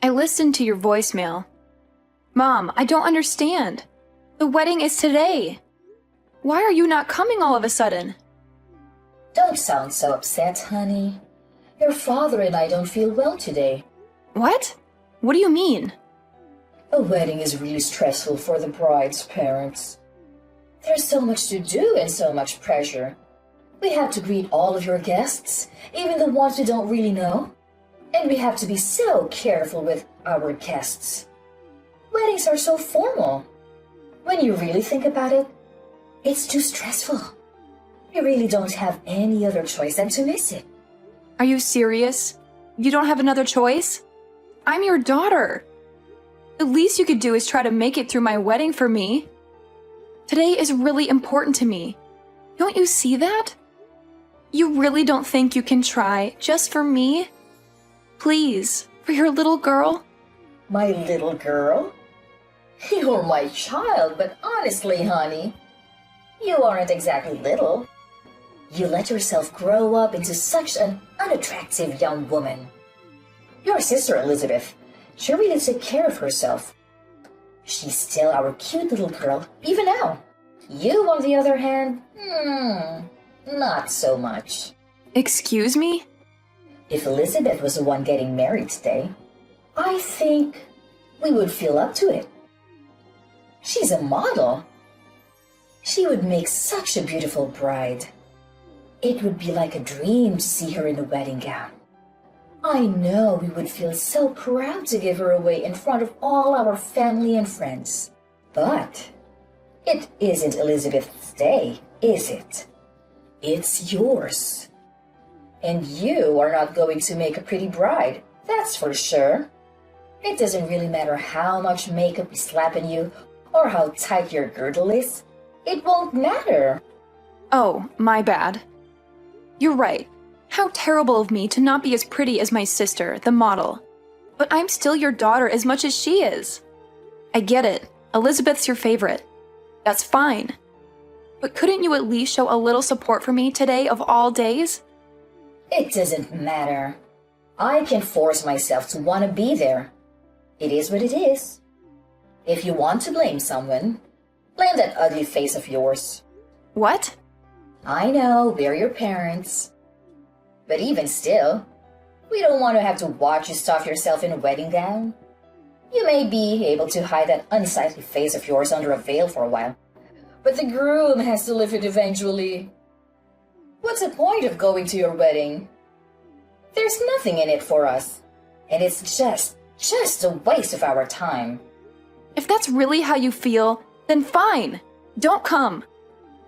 I listened to your voicemail. Mom, I don't understand. The wedding is today. Why are you not coming all of a sudden? Don't sound so upset, honey. Your father and I don't feel well today. What? What do you mean? A wedding is really stressful for the bride's parents. There's so much to do and so much pressure. We have to greet all of your guests, even the ones we don't really know. And we have to be so careful with our guests. Weddings are so formal. When you really think about it, it's too stressful. We really don't have any other choice than to miss it. Are you serious? You don't have another choice? I'm your daughter. The least you could do is try to make it through my wedding for me. Today is really important to me. Don't you see that? You really don't think you can try just for me? Please, for your little girl? My little girl? You're my child, but honestly, honey, you aren't exactly little. You let yourself grow up into such an unattractive young woman. Your sister, Elizabeth, she really took care of herself. She's still our cute little girl, even now. You, on the other hand, not so much. Excuse me? If Elizabeth was the one getting married today, I think we would feel up to it. She's a model. She would make such a beautiful bride. It would be like a dream to see her in a wedding gown. I know we would feel so proud to give her away in front of all our family and friends. But it isn't Elizabeth's day, is it? It's yours. And you are not going to make a pretty bride, that's for sure. It doesn't really matter how much makeup we slap on you or how tight your girdle is. It won't matter. Oh, my bad. You're right. How terrible of me to not be as pretty as my sister, the model. But I'm still your daughter as much as she is. I get it. Elizabeth's your favorite. That's fine. But couldn't you at least show a little support for me today of all days? It doesn't matter. I can force myself to want to be there. It is what it is. If you want to blame someone, blame that ugly face of yours. What? I know, we're your parents. But even still, we don't want to have to watch you stuff yourself in a wedding gown. You may be able to hide that unsightly face of yours under a veil for a while, but the groom has to live it eventually. What's the point of going to your wedding? There's nothing in it for us, and it's just a waste of our time. If that's really how you feel, then fine. Don't come.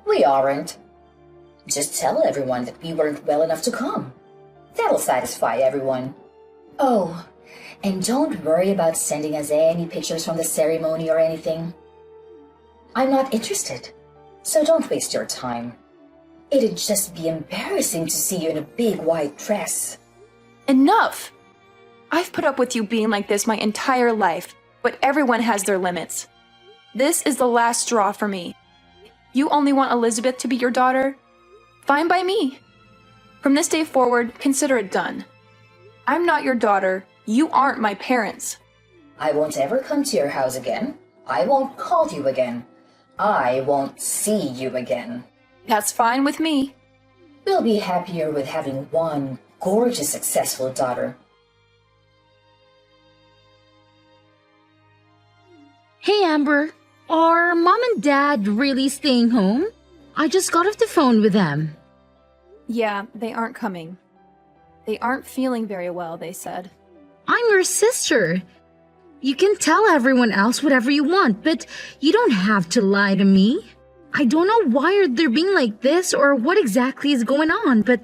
We aren't. Just tell everyone that we weren't well enough to come. That'll satisfy everyone. Oh, and don't worry about sending us any pictures from the ceremony or anything. I'm not interested, so don't waste your time. It'd just be embarrassing to see you in a big white dress. Enough! I've put up with you being like this my entire life, but everyone has their limits. This is the last straw for me. You only want Elizabeth to be your daughter? Fine by me. From this day forward, consider it done. I'm not your daughter. You aren't my parents. I won't ever come to your house again. I won't call you again. I won't see you again. That's fine with me. We'll be happier with having one gorgeous, successful daughter. Hey, Amber. Are Mom and Dad really staying home? I just got off the phone with them. Yeah, they aren't coming. They aren't feeling very well, they said. I'm your sister. You can tell everyone else whatever you want, but you don't have to lie to me. I don't know why they're being like this or what exactly is going on, but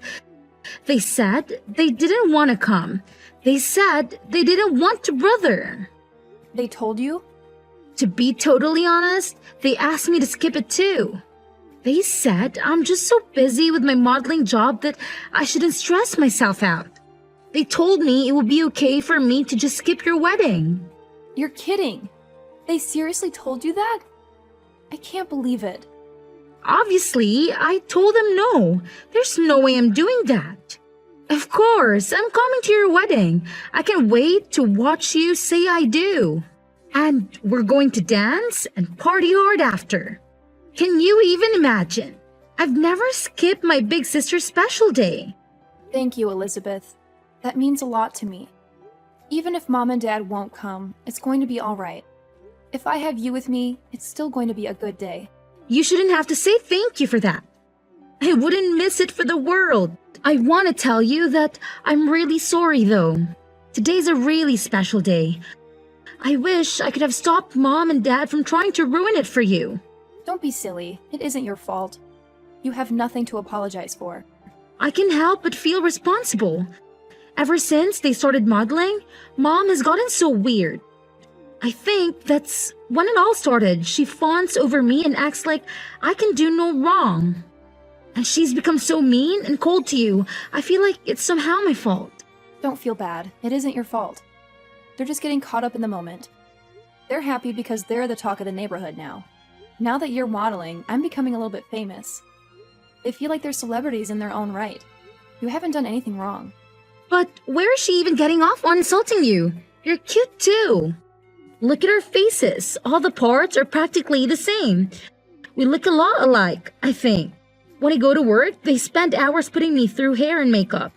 they said they didn't want to come. They said they didn't want to, brother. They told you? To be totally honest, they asked me to skip it too. They said I'm just so busy with my modeling job that I shouldn't stress myself out. They told me it would be okay for me to just skip your wedding. You're kidding. They seriously told you that? I can't believe it. Obviously, I told them no. There's no way I'm doing that. Of course, I'm coming to your wedding. I can wait to watch you say I do. And we're going to dance and party hard after. Can you even imagine? I've never skipped my big sister's special day. Thank you, Elizabeth. That means a lot to me. Even if Mom and Dad won't come, it's going to be all right. If I have you with me, it's still going to be a good day. You shouldn't have to say thank you for that. I wouldn't miss it for the world. I want to tell you that I'm really sorry though. Today's a really special day. I wish I could have stopped Mom and Dad from trying to ruin it for you. Don't be silly. It isn't your fault. You have nothing to apologize for. I can help but feel responsible. Ever since they started modeling, Mom has gotten so weird. I think that's when it all started. She fawns over me and acts like I can do no wrong. And she's become so mean and cold to you. I feel like it's somehow my fault. Don't feel bad. It isn't your fault. They're just getting caught up in the moment. They're happy because they're the talk of the neighborhood now. Now that you're modeling, I'm becoming a little bit famous. They feel like they're celebrities in their own right. You haven't done anything wrong. But where is she even getting off on insulting you? You're cute too. Look at our faces. All the parts are practically the same. We look a lot alike, I think. When I go to work, they spend hours putting me through hair and makeup.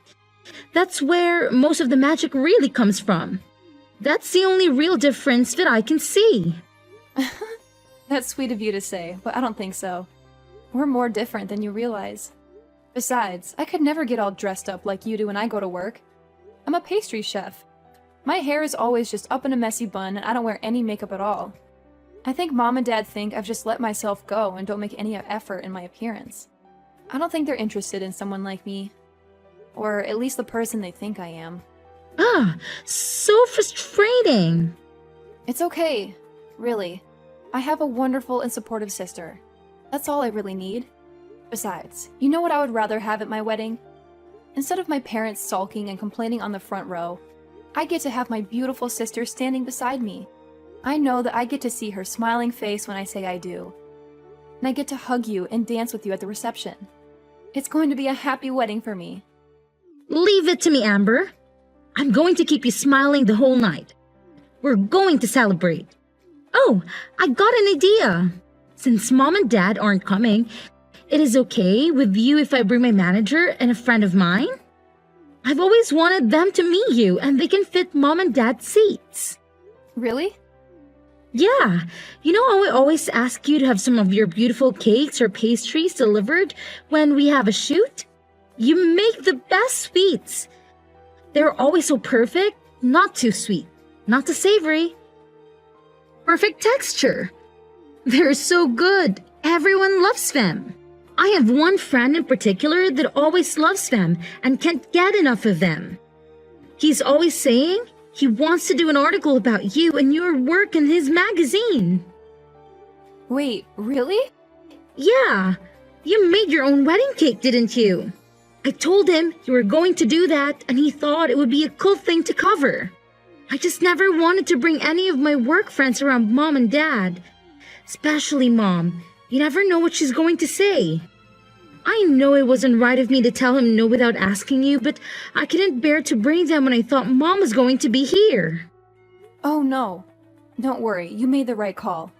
That's where most of the magic really comes from. That's the only real difference that I can see. That's sweet of you to say, but I don't think so. We're more different than you realize. Besides, I could never get all dressed up like you do when I go to work. I'm a pastry chef. My hair is always just up in a messy bun and I don't wear any makeup at all. I think Mom and Dad think I've just let myself go and don't make any effort in my appearance. I don't think they're interested in someone like me. Or at least the person they think I am. So frustrating. It's okay. Really. I have a wonderful and supportive sister. That's all I really need. Besides, you know what I would rather have at my wedding? Instead of my parents sulking and complaining on the front row, I get to have my beautiful sister standing beside me. I know that I get to see her smiling face when I say I do. And I get to hug you and dance with you at the reception. It's going to be a happy wedding for me. Leave it to me, Amber. I'm going to keep you smiling the whole night. We're going to celebrate. Oh, I got an idea. Since Mom and Dad aren't coming, it is okay with you if I bring my manager and a friend of mine? I've always wanted them to meet you and they can fit Mom and Dad's seats. Really? Yeah, you know how I always ask you to have some of your beautiful cakes or pastries delivered when we have a shoot? You make the best sweets. They're always so perfect, not too sweet, not too savory. Perfect texture. They're so good. Everyone loves them. I have one friend in particular that always loves them and can't get enough of them. He's always saying he wants to do an article about you and your work in his magazine. Wait, really? Yeah, you made your own wedding cake, didn't you? I told him you were going to do that and he thought it would be a cool thing to cover. I just never wanted to bring any of my work friends around Mom and Dad. Especially Mom. You never know what she's going to say. I know it wasn't right of me to tell him no without asking you, but I couldn't bear to bring them when I thought Mom was going to be here. Oh no. Don't worry, you made the right call.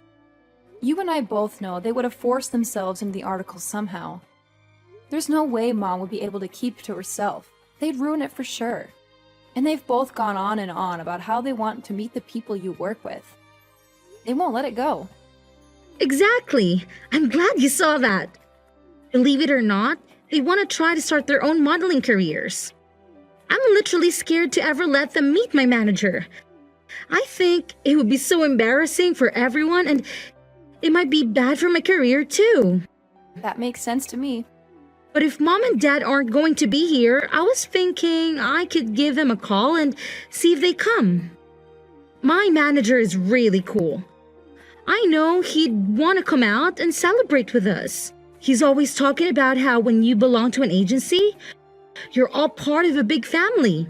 You and I both know they would have forced themselves into the article somehow. There's no way Mom would be able to keep it to herself. They'd ruin it for sure. And they've both gone on and on about how they want to meet the people you work with. They won't let it go. Exactly. I'm glad you saw that. Believe it or not, they want to try to start their own modeling careers. I'm literally scared to ever let them meet my manager. I think it would be so embarrassing for everyone and it might be bad for my career too. That makes sense to me. But if Mom and Dad aren't going to be here, I was thinking I could give them a call and see if they come. My manager is really cool. I know he'd want to come out and celebrate with us. He's always talking about how when you belong to an agency, you're all part of a big family.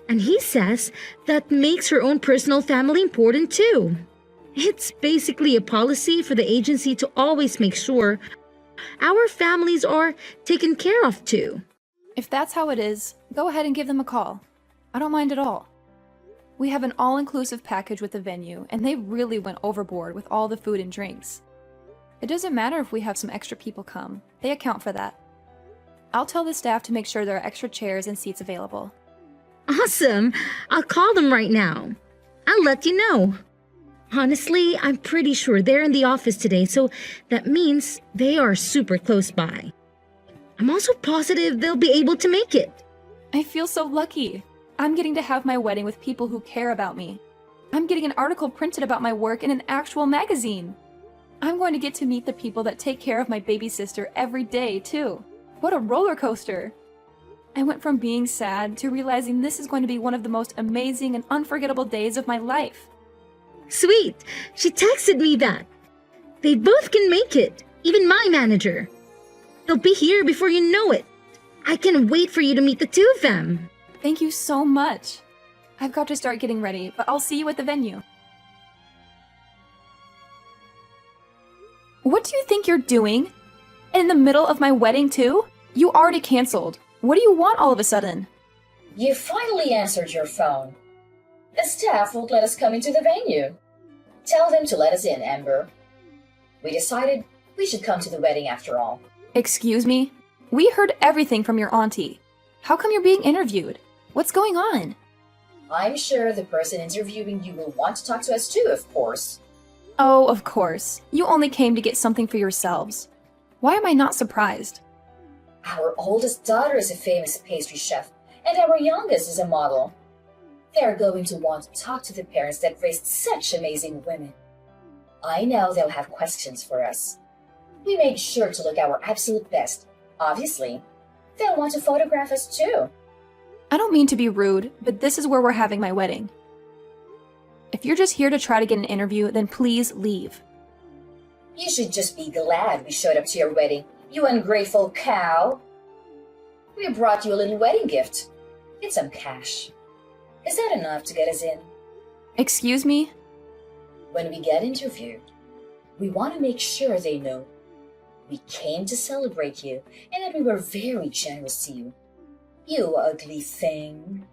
And he says that makes her own personal family important too. It's basically a policy for the agency to always make sure our families are taken care of too. If that's how it is, go ahead and give them a call. I don't mind at all. We have an all-inclusive package with the venue, and they really went overboard with all the food and drinks. It doesn't matter if we have some extra people come. They account for that. I'll tell the staff to make sure there are extra chairs and seats available. Awesome! I'll call them right now. I'll let you know. Honestly, I'm pretty sure they're in the office today, so that means they are super close by. I'm also positive they'll be able to make it. I feel so lucky. I'm getting to have my wedding with people who care about me. I'm getting an article printed about my work in an actual magazine. I'm going to get to meet the people that take care of my baby sister every day, too. What a roller coaster! I went from being sad to realizing this is going to be one of the most amazing and unforgettable days of my life. Sweet! She texted me that. They both can make it, even my manager. They'll be here before you know it. I can't wait for you to meet the two of them. Thank you so much. I've got to start getting ready, but I'll see you at the venue. What do you think you're doing? In the middle of my wedding, too? You already canceled. What do you want all of a sudden? You finally answered your phone. The staff won't let us come into the venue. Tell them to let us in, Amber. We decided we should come to the wedding after all. Excuse me? We heard everything from your auntie. How come you're being interviewed? What's going on? I'm sure the person interviewing you will want to talk to us too, of course. Oh, of course. You only came to get something for yourselves. Why am I not surprised? Our oldest daughter is a famous pastry chef, and our youngest is a model. They're going to want to talk to the parents that raised such amazing women. I know they'll have questions for us. We made sure to look our absolute best. Obviously, they'll want to photograph us too. I don't mean to be rude, but this is where we're having my wedding. If you're just here to try to get an interview, then please leave. You should just be glad we showed up to your wedding, you ungrateful cow. We brought you a little wedding gift. Get some cash. Is that enough to get us in? Excuse me? When we get interviewed, we want to make sure they know we came to celebrate you and that we were very generous to you. You ugly thing.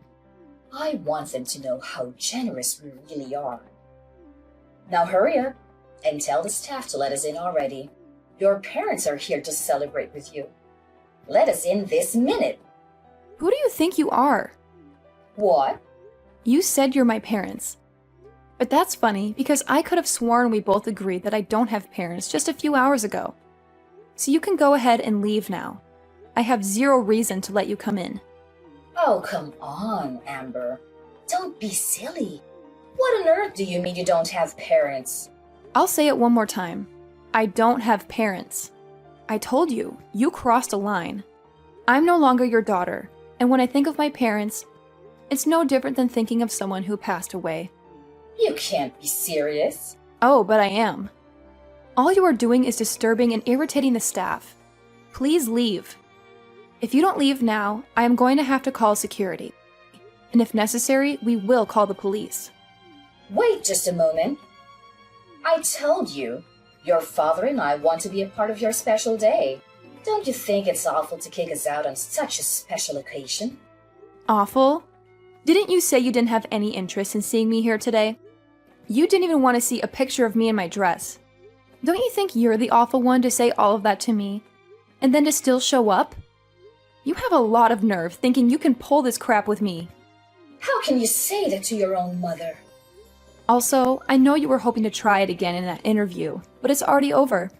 I want them to know how generous we really are. Now hurry up and tell the staff to let us in already. Your parents are here to celebrate with you. Let us in this minute. Who do you think you are? What? You said you're my parents. But that's funny because I could have sworn we both agreed that I don't have parents just a few hours ago. So you can go ahead and leave now. I have zero reason to let you come in. Oh, come on, Amber. Don't be silly. What on earth do you mean you don't have parents? I'll say it one more time. I don't have parents. I told you, you crossed a line. I'm no longer your daughter, and when I think of my parents, it's no different than thinking of someone who passed away. You can't be serious. Oh, but I am. All you are doing is disturbing and irritating the staff. Please leave. If you don't leave now, I am going to have to call security. And if necessary, we will call the police. Wait just a moment. I told you, your father and I want to be a part of your special day. Don't you think it's awful to kick us out on such a special occasion? Awful? Didn't you say you didn't have any interest in seeing me here today? You didn't even want to see a picture of me in my dress. Don't you think you're the awful one to say all of that to me? And then to still show up? You have a lot of nerve thinking you can pull this crap with me. How can you say that to your own mother? Also, I know you were hoping to try it again in that interview, but it's already over.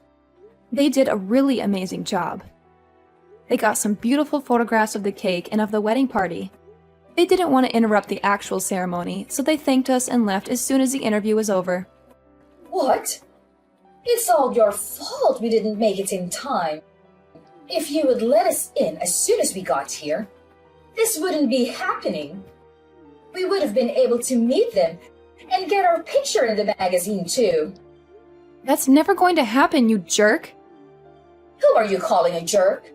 They did a really amazing job. They got some beautiful photographs of the cake and of the wedding party. They didn't want to interrupt the actual ceremony, so they thanked us and left as soon as the interview was over. What? It's all your fault we didn't make it in time. If you would let us in as soon as we got here, this wouldn't be happening. We would have been able to meet them and get our picture in the magazine too. That's never going to happen, you jerk! Who are you calling a jerk?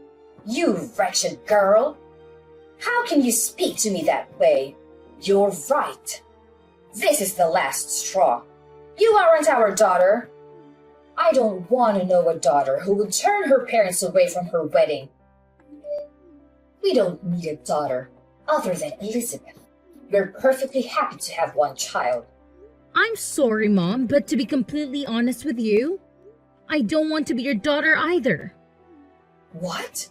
You wretched girl! How can you speak to me that way? You're right. This is the last straw. You aren't our daughter. I don't want to know a daughter who will turn her parents away from her wedding. We don't need a daughter other than Elizabeth. We're perfectly happy to have one child. I'm sorry, Mom, but to be completely honest with you, I don't want to be your daughter either. What?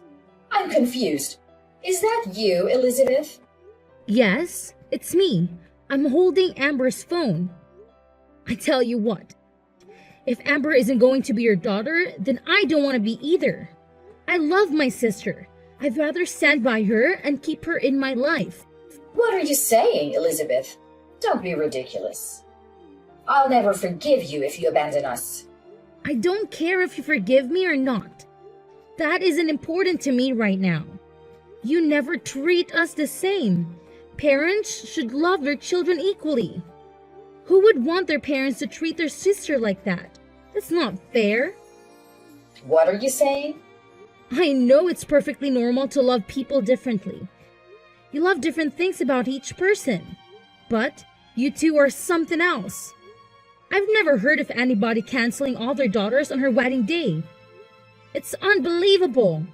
I'm confused. Is that you, Elizabeth? Yes, it's me. I'm holding Amber's phone. I tell you what, if Amber isn't going to be your daughter, then I don't want to be either. I love my sister. I'd rather stand by her and keep her in my life. What are you saying, Elizabeth? Don't be ridiculous. I'll never forgive you if you abandon us. I don't care if you forgive me or not. That isn't important to me right now. You never treat us the same. Parents should love their children equally. Who would want their parents to treat their sister like that? That's not fair. What are you saying? I know it's perfectly normal to love people differently. You love different things about each person. But you two are something else. I've never heard of anybody canceling all their daughters on her wedding day. It's unbelievable.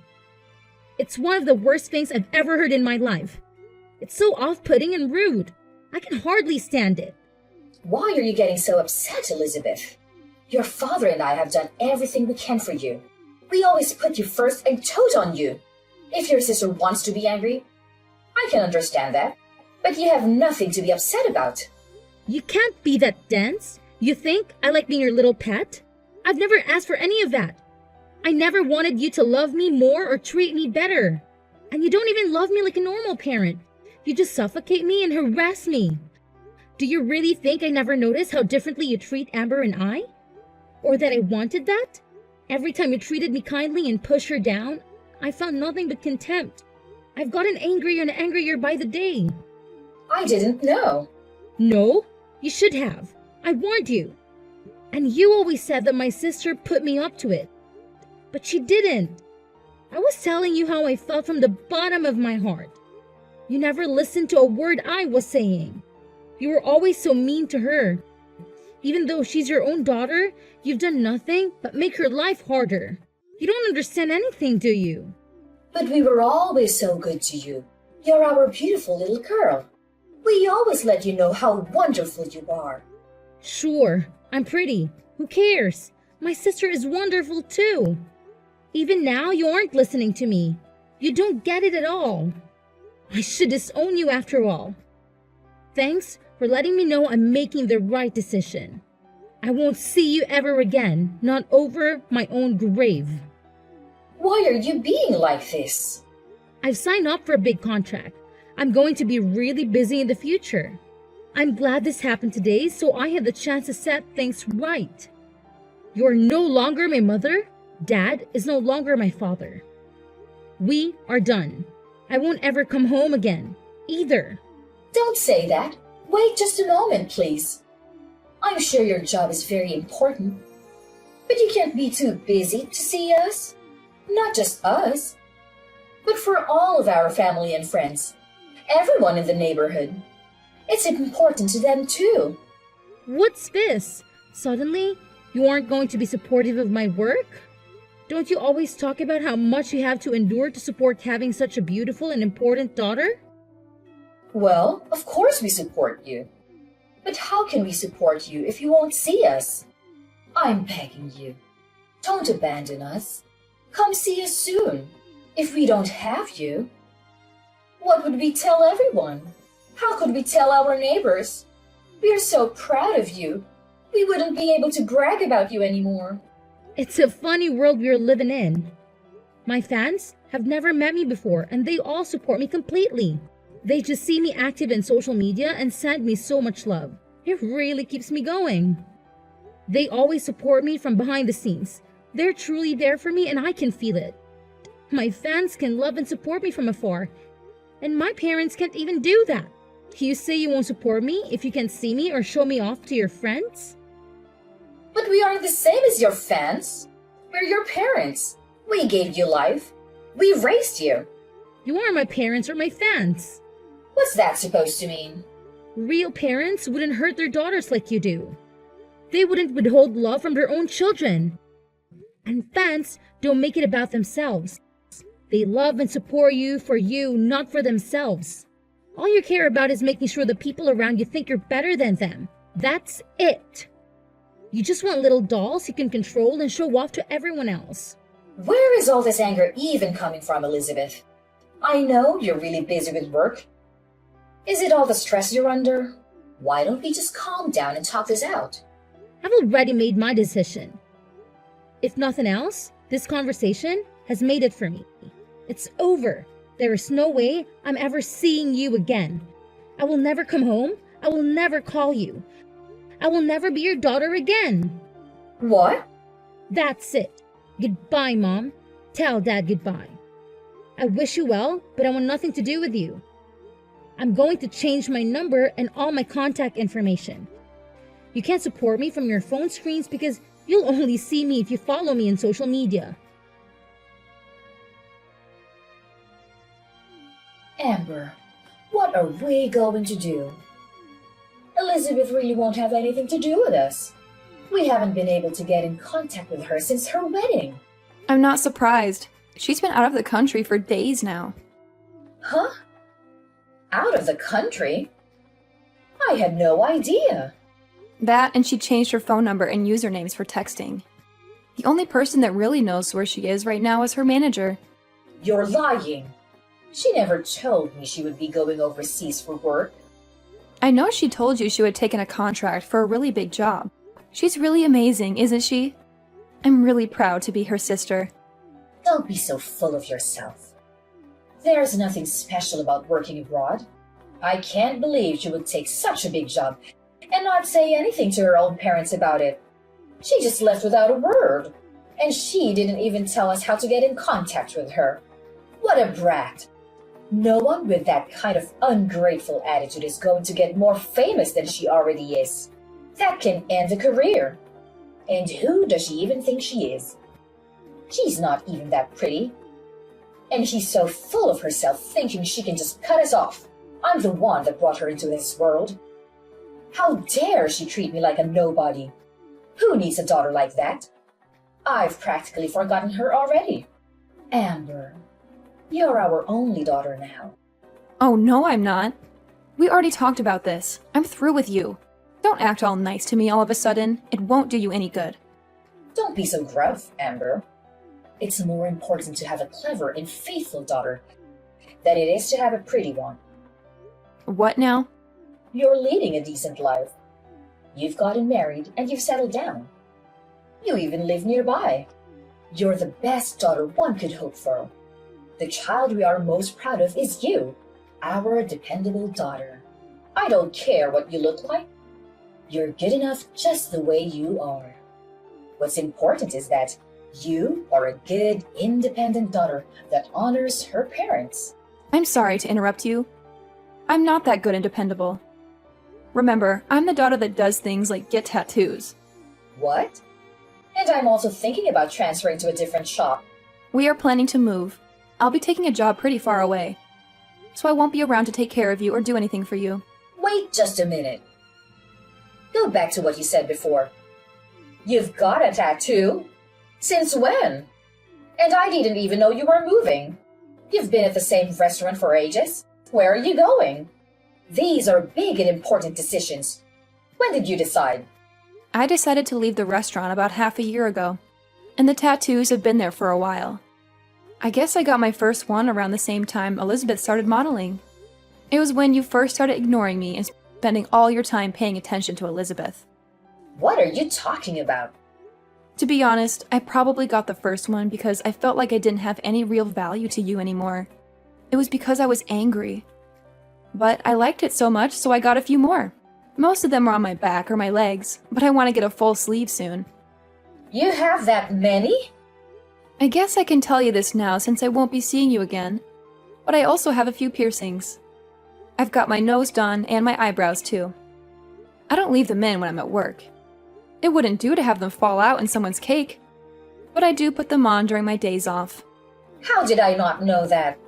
It's one of the worst things I've ever heard in my life. It's so off-putting and rude. I can hardly stand it. Why are you getting so upset, Elizabeth? Your father and I have done everything we can for you. We always put you first and told on you. If your sister wants to be angry, I can understand that. But you have nothing to be upset about. You can't be that dense. You think I like being your little pet? I've never asked for any of that. I never wanted you to love me more or treat me better. And you don't even love me like a normal parent. You just suffocate me and harass me. Do you really think I never noticed how differently you treat Amber and I? Or that I wanted that? Every time you treated me kindly and pushed her down, I found nothing but contempt. I've gotten angrier and angrier by the day. I didn't know. No, you should have. I warned you. And you always said that my sister put me up to it. But she didn't. I was telling you how I felt from the bottom of my heart. You never listened to a word I was saying. You were always so mean to her. Even though she's your own daughter, you've done nothing but make her life harder. You don't understand anything, do you? But we were always so good to you. You're our beautiful little girl. We always let you know how wonderful you are. Sure, I'm pretty. Who cares? My sister is wonderful too. Even now, you aren't listening to me. You don't get it at all. I should disown you after all. Thanks for letting me know I'm making the right decision. I won't see you ever again, not over my own grave. Why are you being like this? I've signed up for a big contract. I'm going to be really busy in the future. I'm glad this happened today so I had the chance to set things right. You're no longer my mother. Dad is no longer my father. We are done. I won't ever come home again, either. Don't say that. Wait just a moment, please. I'm sure your job is very important. But you can't be too busy to see us. Not just us, but for all of our family and friends. Everyone in the neighborhood. It's important to them too. What's this? Suddenly, you aren't going to be supportive of my work? Don't you always talk about how much you have to endure to support having such a beautiful and important daughter? Well, of course we support you. But how can we support you if you won't see us? I'm begging you. Don't abandon us. Come see us soon. If we don't have you, what would we tell everyone? How could we tell our neighbors? We are so proud of you. We wouldn't be able to brag about you anymore. It's a funny world we're living in. My fans have never met me before and they all support me completely. They just see me active in social media and send me so much love. It really keeps me going. They always support me from behind the scenes. They're truly there for me and I can feel it. My fans can love and support me from afar, and my parents can't even do that. You say you won't support me if you can't see me or show me off to your friends? But we aren't the same as your fans. We're your parents. We gave you life. We raised you. You are my parents or my fans. What's that supposed to mean? Real parents wouldn't hurt their daughters like you do. They wouldn't withhold love from their own children. And fans don't make it about themselves. They love and support you for you, not for themselves. All you care about is making sure the people around you think you're better than them. That's it. You just want little dolls you can control and show off to everyone else. Where is all this anger even coming from, Elizabeth? I know you're really busy with work. Is it all the stress you're under? Why don't we just calm down and talk this out? I've already made my decision. If nothing else, this conversation has made it for me. It's over. There is no way I'm ever seeing you again. I will never come home. I will never call you. I will never be your daughter again. What? That's it. Goodbye, Mom. Tell Dad goodbye. I wish you well, but I want nothing to do with you. I'm going to change my number and all my contact information. You can't support me from your phone screens because you'll only see me if you follow me on social media. Amber, what are we going to do? Elizabeth really won't have anything to do with us. We haven't been able to get in contact with her since her wedding. I'm not surprised. She's been out of the country for days now. Huh? Out of the country? I had no idea. That, and she changed her phone number and usernames for texting. The only person that really knows where she is right now is her manager. You're lying. She never told me she would be going overseas for work. I know she told you she would taken a contract for a really big job. She's really amazing, isn't she? I'm really proud to be her sister. Don't be so full of yourself. There's nothing special about working abroad. I can't believe she would take such a big job and not say anything to her own parents about it. She just left without a word. And she didn't even tell us how to get in contact with her. What a brat. No one with that kind of ungrateful attitude is going to get more famous than she already is. That can end a career. And who does she even think she is? She's not even that pretty. And she's so full of herself thinking she can just cut us off. I'm the one that brought her into this world. How dare she treat me like a nobody? Who needs a daughter like that? I've practically forgotten her already. Amber, you're our only daughter now. Oh, no, I'm not. We already talked about this. I'm through with you. Don't act all nice to me all of a sudden. It won't do you any good. Don't be so gruff, Amber. It's more important to have a clever and faithful daughter than it is to have a pretty one. What now? You're leading a decent life. You've gotten married and you've settled down. You even live nearby. You're the best daughter one could hope for. The child we are most proud of is you, our dependable daughter. I don't care what you look like. You're good enough just the way you are. What's important is that you are a good, independent daughter that honors her parents. I'm sorry to interrupt you. I'm not that good and dependable. Remember, I'm the daughter that does things like get tattoos. What? And I'm also thinking about transferring to a different shop. We are planning to move. I'll be taking a job pretty far away, so I won't be around to take care of you or do anything for you. Wait just a minute. Go back to what you said before. You've got a tattoo? Since when? And I didn't even know you were moving. You've been at the same restaurant for ages. Where are you going? These are big and important decisions. When did you decide? I decided to leave the restaurant about half a year ago, and the tattoos have been there for a while. I guess I got my first one around the same time Elizabeth started modeling. It was when you first started ignoring me and spending all your time paying attention to Elizabeth. What are you talking about? To be honest, I probably got the first one because I felt like I didn't have any real value to you anymore. It was because I was angry. But I liked it so much, so I got a few more. Most of them are on my back or my legs, but I want to get a full sleeve soon. You have that many? I guess I can tell you this now since I won't be seeing you again. But I also have a few piercings. I've got my nose done and my eyebrows too. I don't leave them in when I'm at work. It wouldn't do to have them fall out in someone's cake. But I do put them on during my days off. How did I not know that?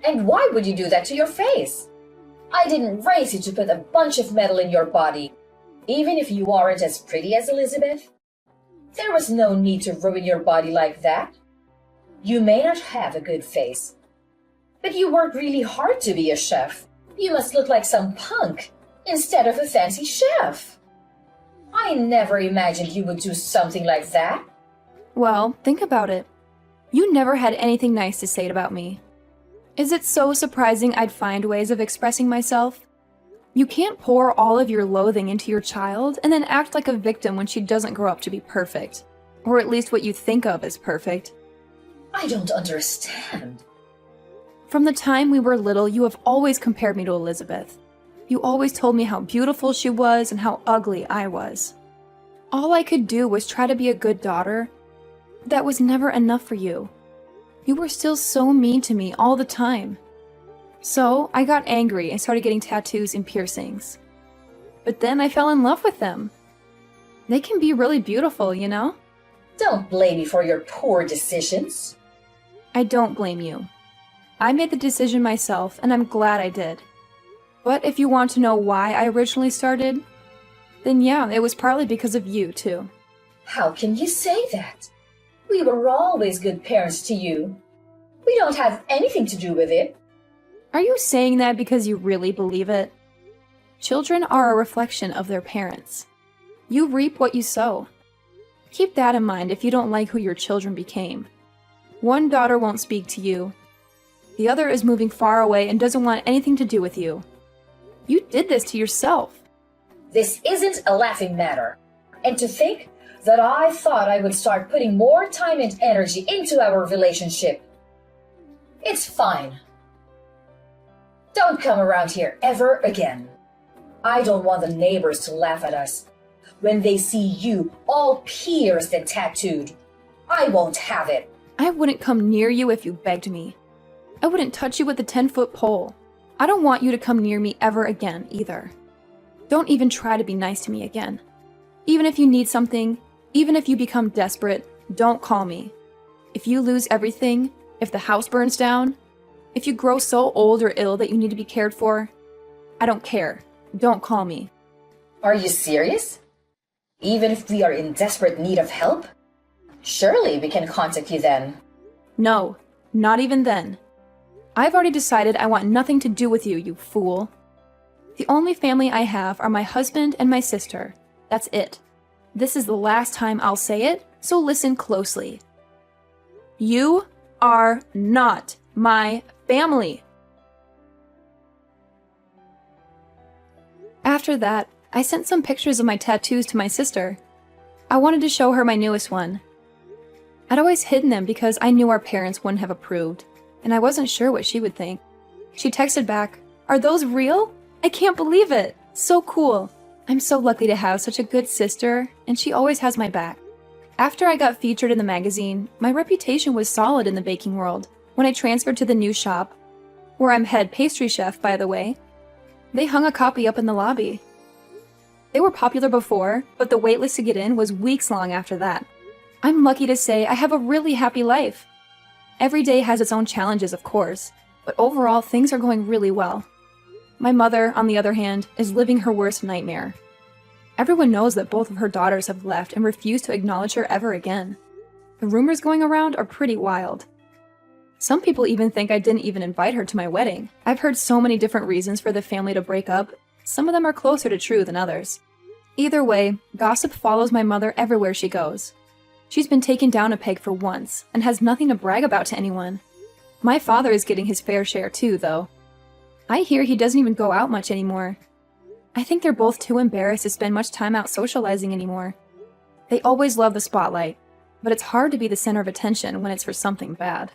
And why would you do that to your face? I didn't raise you to put a bunch of metal in your body, even if you aren't as pretty as Elizabeth. There was no need to ruin your body like that. You may not have a good face, but you work really hard to be a chef. You must look like some punk instead of a fancy chef. I never imagined you would do something like that. Well, think about it. You never had anything nice to say about me. Is it so surprising I'd find ways of expressing myself? You can't pour all of your loathing into your child and then act like a victim when she doesn't grow up to be perfect. Or at least what you think of as perfect. I don't understand. From the time we were little, you have always compared me to Elizabeth. You always told me how beautiful she was and how ugly I was. All I could do was try to be a good daughter. That was never enough for you. You were still so mean to me all the time. So I got angry and started getting tattoos and piercings. But then I fell in love with them. They can be really beautiful, you know? Don't blame me for your poor decisions. I don't blame you. I made the decision myself, and I'm glad I did. But if you want to know why I originally started, then yeah, it was partly because of you, too. How can you say that? We were always good parents to you. We don't have anything to do with it. Are you saying that because you really believe it? Children are a reflection of their parents. You reap what you sow. Keep that in mind if you don't like who your children became. One daughter won't speak to you. The other is moving far away and doesn't want anything to do with you. You did this to yourself. This isn't a laughing matter. And to think that I thought I would start putting more time and energy into our relationship. It's fine. Don't come around here ever again. I don't want the neighbors to laugh at us when they see you all pierced and tattooed. I won't have it. I wouldn't come near you if you begged me. I wouldn't touch you with a 10-foot pole. I don't want you to come near me ever again, either. Don't even try to be nice to me again. Even if you need something, even if you become desperate, don't call me. If you lose everything, if the house burns down, if you grow so old or ill that you need to be cared for, I don't care. Don't call me. Are you serious? Even if we are in desperate need of help? Surely we can contact you then. No, not even then. I've already decided I want nothing to do with you, you fool. The only family I have are my husband and my sister. That's it. This is the last time I'll say it, so listen closely. You are not my family. After that, I sent some pictures of my tattoos to my sister. I wanted to show her my newest one. I'd always hidden them because I knew our parents wouldn't have approved, and I wasn't sure what she would think. She texted back, "Are those real? I can't believe it! So cool! I'm so lucky to have such a good sister, and she always has my back." After I got featured in the magazine, my reputation was solid in the baking world. When I transferred to the new shop, where I'm head pastry chef, by the way, they hung a copy up in the lobby. They were popular before, but the waitlist to get in was weeks long after that. I'm lucky to say I have a really happy life. Every day has its own challenges, of course, but overall things are going really well. My mother, on the other hand, is living her worst nightmare. Everyone knows that both of her daughters have left and refuse to acknowledge her ever again. The rumors going around are pretty wild. Some people even think I didn't even invite her to my wedding. I've heard so many different reasons for the family to break up. Some of them are closer to true than others. Either way, gossip follows my mother everywhere she goes. She's been taken down a peg for once, and has nothing to brag about to anyone. My father is getting his fair share too, though. I hear he doesn't even go out much anymore. I think they're both too embarrassed to spend much time out socializing anymore. They always love the spotlight, but it's hard to be the center of attention when it's for something bad.